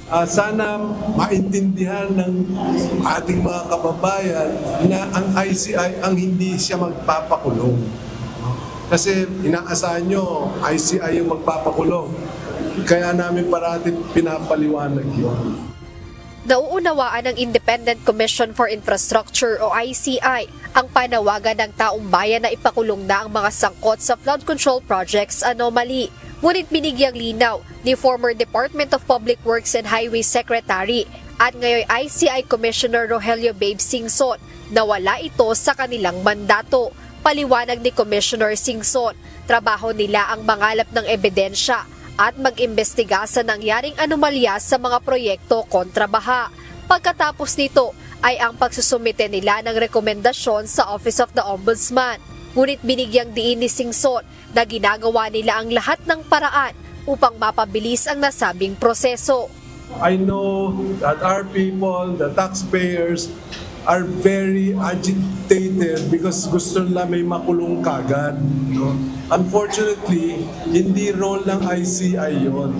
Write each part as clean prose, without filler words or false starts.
Sana maintindihan ng ating mga kababayan na ang ICI ang hindi siya magpapakulong. Kasi inaasahan nyo, ICI yung magpapakulong. Kaya namin parati pinapaliwanag yun. Nauunawaan ng Independent Commission for Infrastructure o ICI ang panawagan ng taong bayan na ipakulong na ang mga sangkot sa flood control projects anomaly. Ngunit binigyang linaw ni former Department of Public Works and Highways Secretary at ngayon ICI Commissioner Rogelio Babe Singson na wala ito sa kanilang mandato. Paliwanag ni Commissioner Singson, trabaho nila ang mangalap ng ebidensya at mag-imbestiga sa nangyaring anomalya sa mga proyekto kontra baha. Pagkatapos nito ay ang pagsusumite nila ng rekomendasyon sa Office of the Ombudsman. Ngunit binigyang diin ni Singson na ginagawa nila ang lahat ng paraan upang mapabilis ang nasabing proseso. I know that our people, the taxpayers, are very agitated because gusto nila may makulong kagad. No? Unfortunately, hindi role ng ICI yon.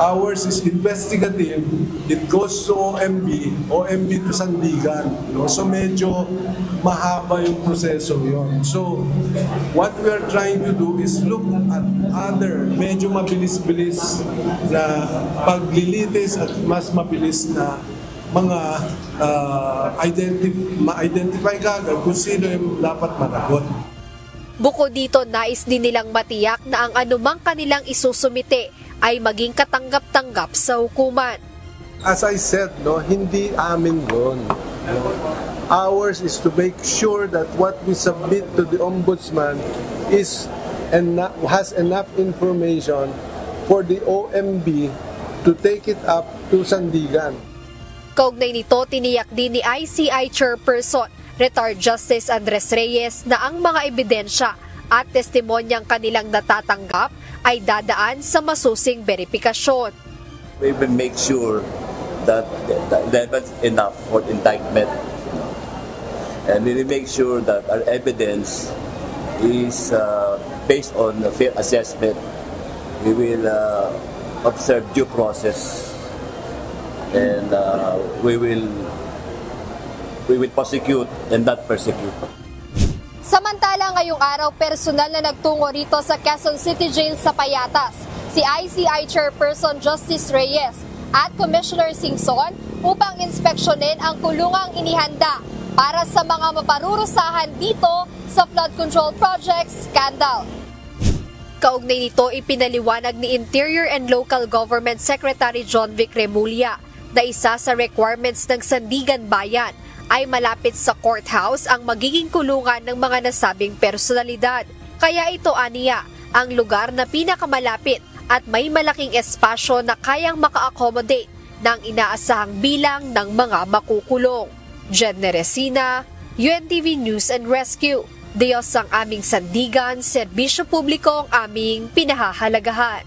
Ours is investigative. It goes to OMB, OMB to Sandigan. No? So medyo mahaba yung proseso yon. So what we are trying to do is look at other medyo mabilis-bilis na paglilitis at mas mabilis na mga ma-identify kagad kung sino yung dapat managot. Bukod dito, nais din nilang matiyak na ang anumang kanilang isusumite ay maging katanggap-tanggap sa hukuman. As I said, no, hindi amin yun. Ours is to make sure that what we submit to the Ombudsman is and has enough information for the OMB to take it up to Sandigan. Kaugnay nito, tiniyak din ni ICI Chairperson, Retired Justice Andres Reyes na ang mga ebidensya at testimonyang kanilang natatanggap ay dadaan sa masusing verifikasyon. We will make sure that there is enough for indictment. And we will make sure that our evidence is based on a fair assessment. We will observe due process. And we will prosecute and not persecute. Samantala ngayong araw, personal na nagtungo rito sa Quezon City Jail sa Payatas si ICI Chairperson Justice Reyes at Commissioner Singson upang inspeksyonin ang kulungang inihanda para sa mga maparurusahan dito sa flood control project scandal. Kaugnay nito, ipinaliwanag ni Interior and Local Government Secretary John Vic Remulla na isa sa requirements ng Sandigan Bayan ay malapit sa courthouse ang magiging kulungan ng mga nasabing personalidad. Kaya ito, aniya, ang lugar na pinakamalapit at may malaking espasyo na kayang maka-accommodate ng inaasahang bilang ng mga makukulong. Jen Neresina, UNTV News and Rescue. Diyos ang aming sandigan, serbisyo publiko ang aming pinahahalagahan.